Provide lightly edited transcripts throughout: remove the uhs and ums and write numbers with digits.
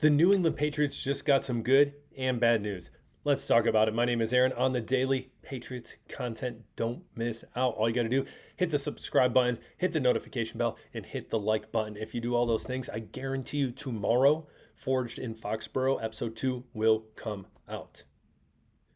The New England Patriots just got some good and bad news. Let's talk about it. My name is Aaron on the daily Patriots content. Don't miss out. All you got to do, hit the subscribe button, hit the notification bell, and hit the like button. If you do all those things, I guarantee you tomorrow, Forged in Foxborough, episode 2 will come out.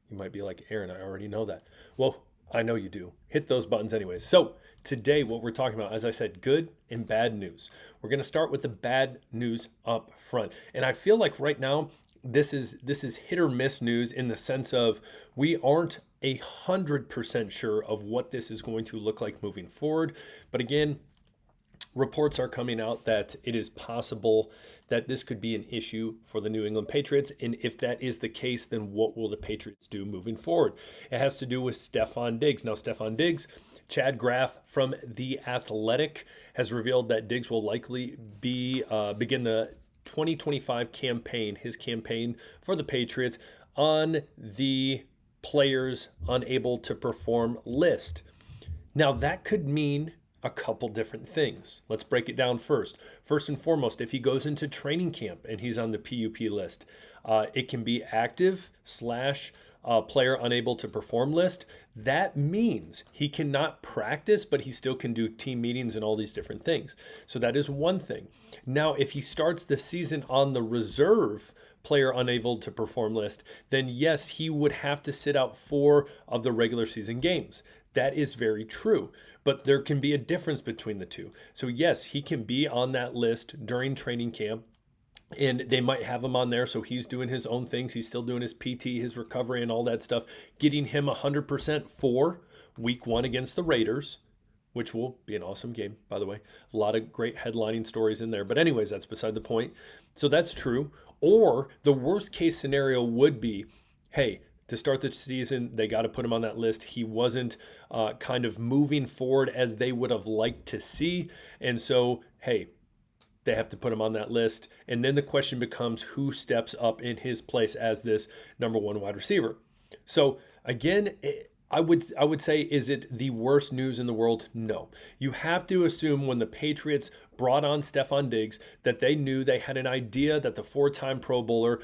You might be like, Aaron, I already know that. Well, I know you do. Hit those buttons anyways. So today, what we're talking about, as I said, good and bad news. We're going to start with the bad news up front. And I feel like right now, this is hit or miss news in the sense of we aren't 100% sure of what this is going to look like moving forward. But again, reports are coming out that it is possible that this could be an issue for the New England Patriots. And if that is the case, then what will the Patriots do moving forward? It has to do with Stefon Diggs. Now, Stefon Diggs, Chad Graff from The Athletic has revealed that Diggs will likely begin the 2025 campaign, his campaign for the Patriots, on the players unable to perform list. Now, that could mean a couple different things. Let's break it down first. First and foremost, if he goes into training camp and he's on the PUP list, it can be active / player unable to perform list. That means he cannot practice, but he still can do team meetings and all these different things. So that is one thing. Now, if he starts the season on the reserve player unable to perform list, then yes, he would have to sit out 4 of the regular season games. That is very true, but there can be a difference between the two. So yes, he can be on that list during training camp, and they might have him on there, so he's doing his own things. He's still doing his PT, his recovery, and all that stuff, getting him 100% for week 1 against the Raiders, which will be an awesome game, by the way. A lot of great headlining stories in there. But anyways, that's beside the point. So that's true. Or the worst case scenario would be, hey, to start the season, they got to put him on that list. He wasn't kind of moving forward as they would have liked to see. And so, hey, they have to put him on that list. And then the question becomes who steps up in his place as this number 1 wide receiver. So again, I would say, is it the worst news in the world? No. You have to assume when the Patriots brought on Stefon Diggs that they knew, they had an idea that the 4-time Pro Bowler,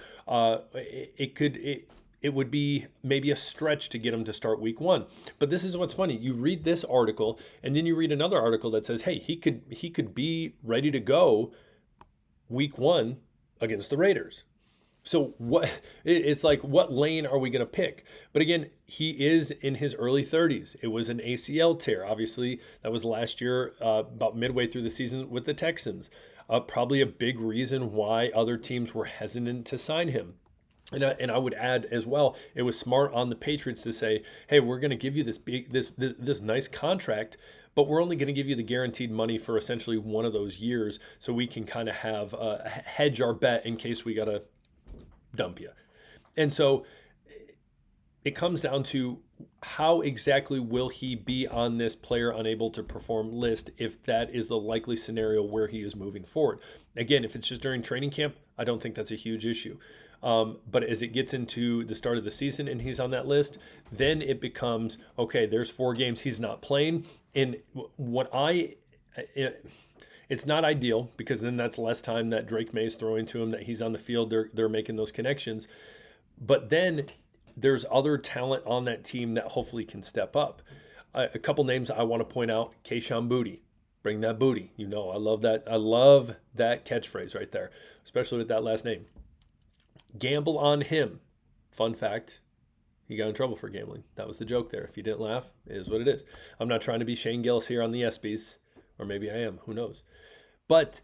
it would be maybe a stretch to get him to start week 1. But this is what's funny. You read this article and then you read another article that says, hey, he could be ready to go week 1 against the Raiders. So it's like, what lane are we going to pick? But again, he is in his early 30s. It was an ACL tear. Obviously, that was last year, about midway through the season with the Texans. Probably a big reason why other teams were hesitant to sign him. And I would add as well, it was smart on the Patriots to say, hey, we're going to give you this nice contract, but we're only going to give you the guaranteed money for essentially one of those years, so we can kind of have hedge our bet in case we got to dump you. And so it comes down to how exactly will he be on this player unable to perform list if that is the likely scenario where he is moving forward. Again, if it's just during training camp, I don't think that's a huge issue. But as it gets into the start of the season and he's on that list, then it becomes, okay, there's 4 games he's not playing. And it's not ideal because then that's less time that Drake May is throwing to him, that he's on the field, they're making those connections. But then there's other talent on that team that hopefully can step up. A couple names I want to point out: Kayshon Boutte. Bring that booty. You know, I love that. I love that catchphrase right there, especially with that last name. Gamble on him. Fun fact, he got in trouble for gambling. That was the joke there. If you didn't laugh, it is what it is. I'm not trying to be Shane Gillis here on the ESPYs, or maybe I am. Who knows? But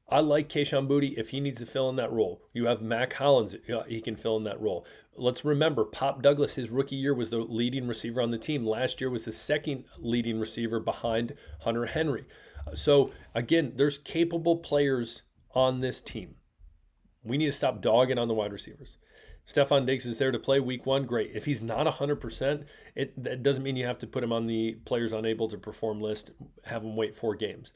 I like Kayshon Boutte if he needs to fill in that role. You have Mac Hollins, he can fill in that role. Let's remember, Pop Douglas, his rookie year, was the leading receiver on the team. Last year was the second leading receiver behind Hunter Henry. So again, there's capable players on this team. We need to stop dogging on the wide receivers. Stefon Diggs is there to play week 1, great. If he's not 100%, that doesn't mean you have to put him on the players unable to perform list, have him wait 4 games.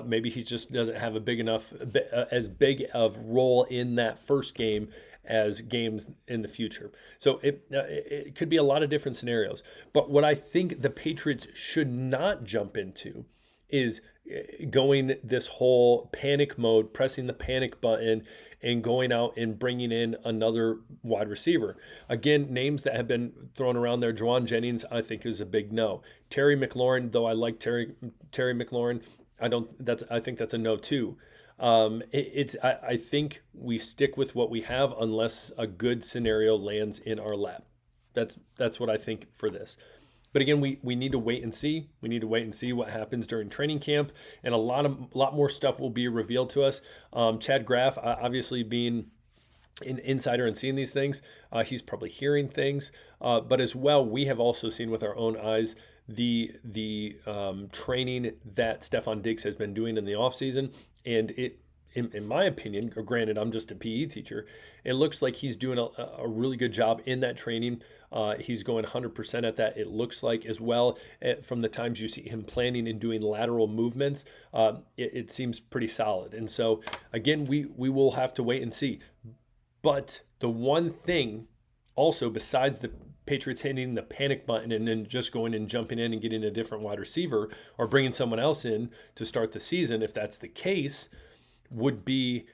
Maybe he just doesn't have as big of role in that first game as games in the future. So it could be a lot of different scenarios. But what I think the Patriots should not jump into is going this whole panic mode, pressing the panic button and going out and bringing in another wide receiver. Again, names that have been thrown around there. Juwan Jennings, I think, is a big no. Terry McLaurin, though I like Terry McLaurin, I think that's a no too. I think we stick with what we have unless a good scenario lands in our lap. That's what I think for this. But again, we need to wait and see. We need to wait and see what happens during training camp, and a lot more stuff will be revealed to us. Chad Graff, obviously being an insider and seeing these things, he's probably hearing things. But as well, we have also seen with our own eyes the training that Stefon Diggs has been doing in the offseason, and it. In my opinion, granted, I'm just a PE teacher, it looks like he's doing a really good job in that training. He's going 100% at that, it looks like, as well. From the times you see him planning and doing lateral movements, it seems pretty solid. And so, again, we will have to wait and see. But the one thing also, besides the Patriots hitting the panic button and then just going and jumping in and getting a different wide receiver or bringing someone else in to start the season, if that's the case, would be,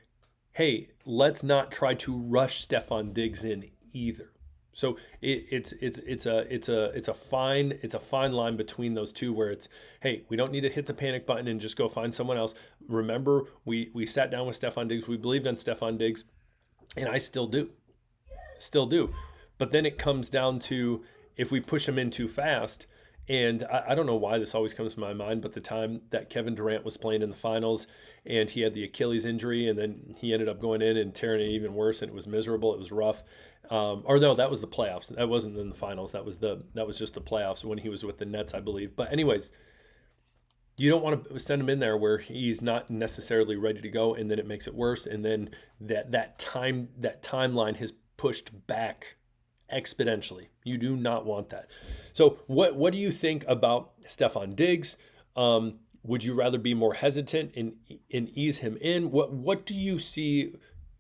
hey, let's not try to rush Stefon Diggs in either. So it's a fine line between those two, where it's, hey, we don't need to hit the panic button and just go find someone else. Remember, we sat down with Stefon Diggs, we believed in Stefon Diggs, and I still do. But then it comes down to, if we push him in too fast. And I don't know why this always comes to my mind, but the time that Kevin Durant was playing in the finals and he had the Achilles injury, and then he ended up going in and tearing it even worse, and it was miserable. It was rough. Or no, that was the playoffs. That wasn't in the finals. That was just the playoffs when he was with the Nets, I believe. But anyways, you don't want to send him in there where he's not necessarily ready to go, and then it makes it worse. And then that timeline has pushed back exponentially. You do not want that. So what do you think about Stefon Diggs? Would you rather be more hesitant and ease him in? What do you see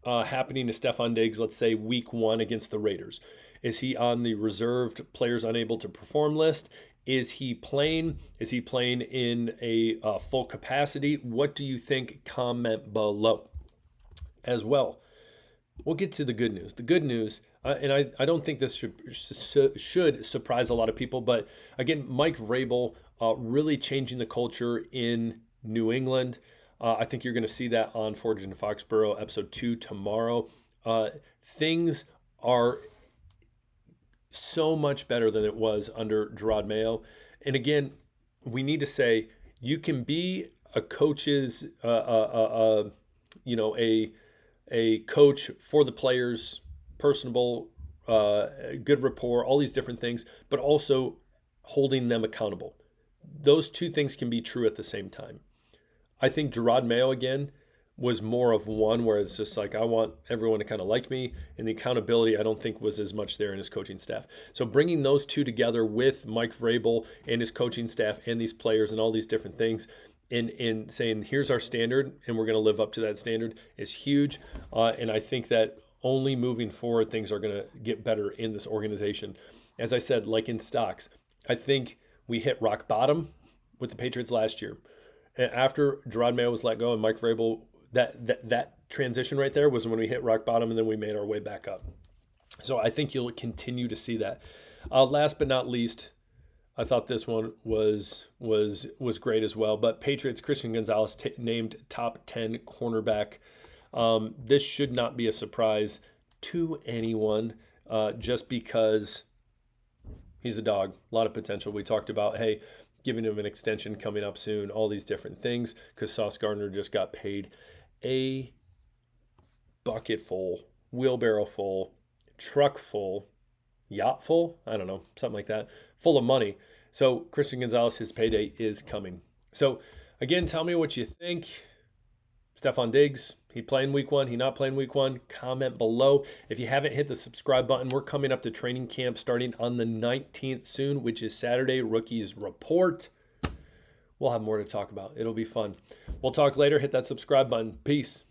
happening to Stefon Diggs, let's say week 1 against the Raiders? Is he on the reserved players unable to perform list? Is he playing? Is he playing in a full capacity? What do you think? Comment below. As well, we'll get to the good news. The good news, and I don't think this should surprise a lot of people, but again, Mike Vrabel really changing the culture in New England. I think you're going to see that on Forged in Foxborough episode 2 tomorrow. Things are so much better than it was under Gerard Mayo. And again, we need to say, you can be a coach's, a coach for the players, personable, good rapport, all these different things, but also holding them accountable. Those two things can be true at the same time. I think Gerard Mayo, again, was more of one where it's just like, I want everyone to kind of like me, and the accountability I don't think was as much there in his coaching staff. So bringing those two together with Mike Vrabel and his coaching staff and these players and all these different things, in saying, here's our standard and we're going to live up to that standard, is huge. And I think that only moving forward, things are going to get better in this organization. As I said, like in stocks, I think we hit rock bottom with the Patriots last year. And after Gerard Mayo was let go and Mike Vrabel, that transition right there was when we hit rock bottom, and then we made our way back up. So I think you'll continue to see that. Last but not least, I thought this one was great as well. But Patriots, Christian Gonzalez named top 10 cornerback. This should not be a surprise to anyone, just because he's a dog. A lot of potential. We talked about, hey, giving him an extension coming up soon, all these different things, because Sauce Gardner just got paid a bucket full, wheelbarrow full, truck full, yacht full, I don't know, something like that, full of money. So Christian Gonzalez, his payday is coming. So again, tell me what you think. Stefon Diggs, he playing week 1, he not playing week 1? Comment below. If you haven't hit the subscribe button, we're coming up to training camp starting on the 19th soon, which is Saturday, Rookies Report. We'll have more to talk about. It'll be fun. We'll talk later. Hit that subscribe button. Peace.